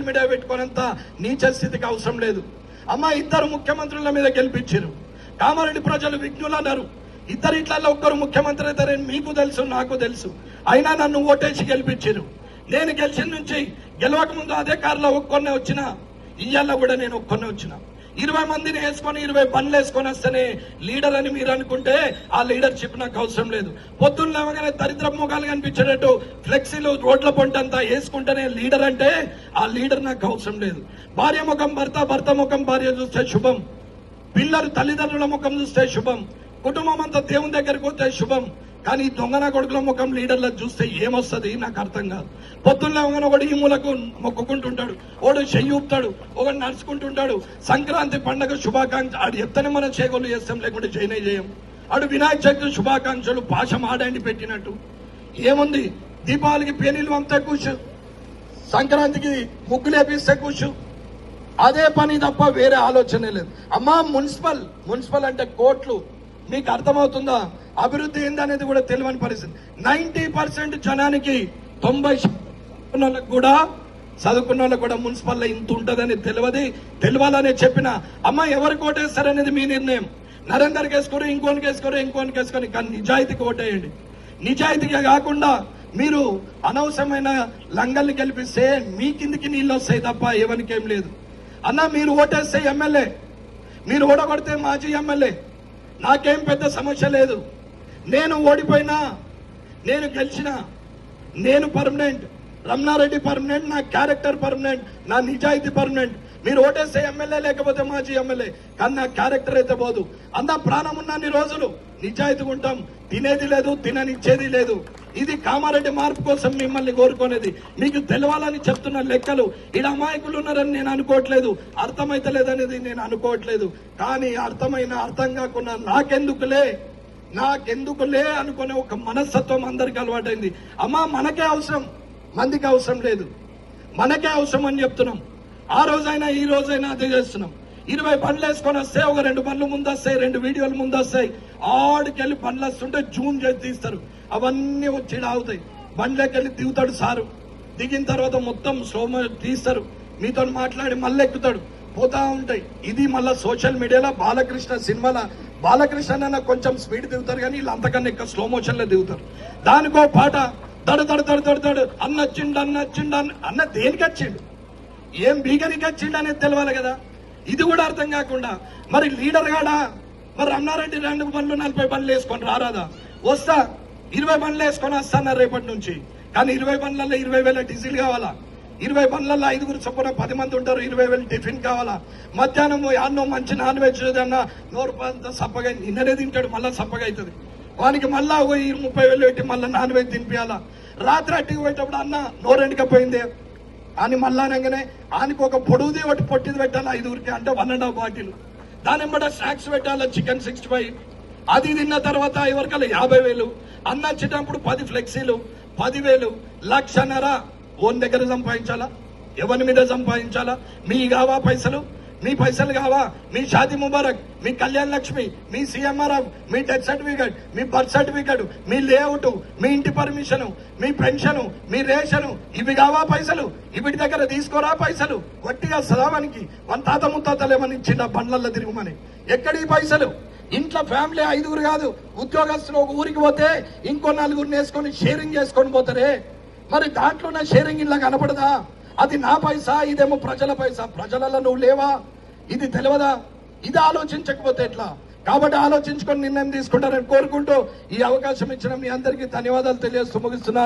Social media పెట్టుకున్నంత నీచ స్థితికి అవసరం లేదు. అమ్మ, ఇద్దరు ముఖ్యమంత్రుల మీద గెలిపించారు. కామారెడ్డి ప్రజలు విఘ్నులు అన్నారు. ఇద్దరు ఇట్లలో ఒక్కరు ముఖ్యమంత్రి అవుతారని మీకు తెలుసు, నాకు తెలుసు. అయినా నన్ను ఓటేసి గెలిపించారు. నేను గెలిచిన నుంచి గెలవక ముందు అదే కారులో ఒక్కొన్నే వచ్చిన, ఇయ్యాల కూడా నేను ఒక్కొన్నే వచ్చిన. 20 మందిని వేసుకొని 20 బండ్లు వేసుకొని వస్తేనే లీడర్ అని మీరు అనుకుంటే ఆ లీడర్షిప్ నాకు అవసరం లేదు. పొద్దున్న లేవగానే దరిద్ర ముఖాలు కనిపించేటట్టు ఫ్లెక్సీలు రోడ్ల పొంటంతా వేసుకుంటేనే లీడర్ అంటే ఆ లీడర్ నాకు అవసరం లేదు. భార్య ముఖం భర్త, భర్త ముఖం భార్య చూస్తే శుభం. పిల్లలు తల్లిదండ్రుల ముఖం చూస్తే శుభం. కుటుంబం అంతా దేవుని దగ్గరికి వస్తే శుభం. కానీ దొంగన కొడుకుల ముఖం లీడర్ల చూస్తే ఏమొస్తుంది నాకు అర్థం కాదు. పొద్దున్న ఒకడు ఈ మూలకు మొక్కుకుంటుంటాడు, ఒకడు చెయ్యి ఊపుతాడు, ఒకడు నడుచుకుంటుంటాడు. సంక్రాంతి పండుగ శుభాకాంక్ష ఆడు ఎత్తనే మనం చేగోలు చేస్తాం, లేకుంటే చేయనే చేయం. ఆడు వినాయక చవితి శుభాకాంక్షలు పాశం ఆడండి పెట్టినట్టు ఏముంది. దీపావళికి పేనీలు అంతా కూర్చు, సంక్రాంతికి ముగ్గులేపిస్తే కూర్చు. అదే పని తప్ప వేరే ఆలోచనే లేదు. అమ్మా, మున్సిపల్ అంటే కోట్లు. మీకు అర్థమవుతుందా? అభివృద్ధి ఏందనేది కూడా తెలియని పరిస్థితి. 90% జనానికి 90% కూడా చదువుకున్న వాళ్ళకు కూడా మున్సిపల్లో ఇంత ఉంటుందని తెలియాలనే చెప్పిన. అమ్మ, ఎవరికి ఓటేస్తారనేది మీ నిర్ణయం. నరేందర్కి వేసుకోరు, ఇంకోనికి వేసుకొని, కానీ నిజాయితీకి ఓటేయండి. నిజాయితీగా కాకుండా మీరు అనవసరమైన లంగల్ని గెలిపిస్తే మీ కిందికి నీళ్ళు వస్తాయి తప్ప ఎవరికేం లేదు. అన్న, మీరు ఓటేస్తే ఎమ్మెల్యే, మీరు ఓడగొడితే మాజీ ఎమ్మెల్యే, నాకేం పెద్ద సమస్య లేదు. నేను ఓడిపోయినా, నేను గెలిచినా, నేను పర్మనెంట్. రమణారెడ్డి పర్మనెంట్, నా క్యారెక్టర్ పర్మనెంట్, నా నిజాయితీ పర్మనెంట్. మీరు ఓటేస్తే ఎమ్మెల్యే, లేకపోతే మాజీ ఎమ్మెల్యే, కానీ నా క్యారెక్టర్ అయితే పోదు. అందా ప్రాణం ఉన్నన్ని రోజులు నిజాయితీగా ఉంటాం. తినేది లేదు, తిననిచ్చేది లేదు. ఇది కామారెడ్డి మార్పు కోసం మిమ్మల్ని కోరుకునేది. మీకు తెలవాలని చెప్తున్న లెక్కలు. ఈడ అమాయకులు ఉన్నారని నేను అనుకోవట్లేదు, అర్థమైతలేదనేది నేను అనుకోవట్లేదు. కానీ అర్థం కాకుండా నాకెందుకులే అనుకునే ఒక మనస్తత్వం అందరికి అలవాటైంది. అమ్మా, మనకే అవసరం, మందికి అవసరం లేదు. మనకే అవసరం అని చెప్తున్నాం. ఆ రోజైనా ఈ రోజైనా అదే చేస్తున్నాం. 20 బండ్లు వేసుకొని వస్తే ఒక 2 బండ్లు ముందు వస్తాయి, 2 వీడియోలు ముందు వస్తాయి. ఆడికెళ్ళి బండ్లు వస్తుంటే జూమ్ చేసి తీస్తారు. అవన్నీ వచ్చి ఆగుతాయి. బండ్లోకెళ్ళి దిగుతాడు సారు. దిగిన తర్వాత మొత్తం స్లోమో తీస్తారు. మీతో మాట్లాడి మళ్ళీ ఎక్కుతాడు. పోతా ఉంటాయి. ఇది మళ్ళీ సోషల్ మీడియాలో బాలకృష్ణ సినిమాల బాలకృష్ణ కొంచెం స్పీడ్ దిగుతారు, కానీ వీళ్ళు అంతకన్నా ఎక్కువ స్లో మోషన్ లో దిగుతారు. దానికో పాట దడు అన్నొచ్చిండు అన్న దేనికి వచ్చిండు, ఏం బీగనికి వచ్చిండు అనేది తెలియాలి కదా. ఇది కూడా అర్థం కాకుండా మరి లీడర్ గాడా, మరి రమణారెడ్డి 2 బండ్లు 40 బండ్లు వేసుకొని రారాదా? వస్తా, 20 బండ్లు వేసుకొని వస్తాను రేపటి నుంచి. కానీ 20 బండ్లలో 20,000 డీజిల్ కావాలా? 20 బండ్లలో 5 చొప్పున 10 మంది ఉంటారు, 20,000 టిఫిన్ కావాలా? మధ్యాహ్నం అన్నో మంచి నాన్ వెజ్ అన్న నోరు సప్పగా నిన్ననే తింటాడు, మళ్ళా సప్పగా అవుతుంది. వానికి మళ్ళా 30,000 పెట్టి మళ్ళీ నాన్ వెజ్ తినిపించాలా? రాత్రి అట్టికి పోయేటప్పుడు అన్న నోరెండికపోయిందే అని మళ్ళా అనగానే ఆయనకు ఒక పొడుగుది ఒకటి పొట్టిది పెట్టాలి 5 అంటే 1.5 బాటిల్. దాని బట్టి స్నాక్స్ పెట్టాలి, చికెన్ 65. అది తిన్న తర్వాత ఎవరికల్లా 50,000. అన్న వచ్చేటప్పుడు 10 ఫ్లెక్సీలు, 10,000, 1,00,000 ఓన్ దగ్గర సంపాదించాలా? ఎవరి మీద సంపాదించాలా? మీ కావా పైసలు? మీ పైసలు కావా? మీ షాదీ ముబారక్, మీ కళ్యాణ్ లక్ష్మి, మీ CMRF, మీ డెత్ సర్టిఫికేట్, మీ బర్త్ సర్టిఫికేట్, మీ లేఅవుట్, మీ ఇంటి పర్మిషన్, మీ పెన్షన్, మీ రేషన్, ఇవి కావా పైసలు? ఇవిటి దగ్గర తీసుకోరా పైసలు? వట్టిగా సదావానికి మన తాత ముత్తాతలు ఏమని ఇచ్చిండ బండ్లల్లో తిరుగుమని? ఎక్కడి పైసలు? ఇంట్లో ఫ్యామిలీ 5 కాదు, ఉద్యోగస్తులు ఒక ఊరికి పోతే ఇంకో 4 వేసుకొని షేరింగ్ చేసుకొని పోతారే. మరి దాంట్లో నా షేరింగ్ ఇలా కనపడదా? అది నా పైసా, ఇదేమో ప్రజల పైసా. ప్రజలలో నువ్వు లేవా? ఇది తెలియదా? ఇది ఆలోచించకపోతే ఎట్లా? కాబట్టి ఆలోచించుకొని నిర్ణయం తీసుకుంటారని కోరుకుంటూ ఈ అవకాశం ఇచ్చిన మీ అందరికీ ధన్యవాదాలు తెలియజేస్తూ ముగిస్తున్నాను.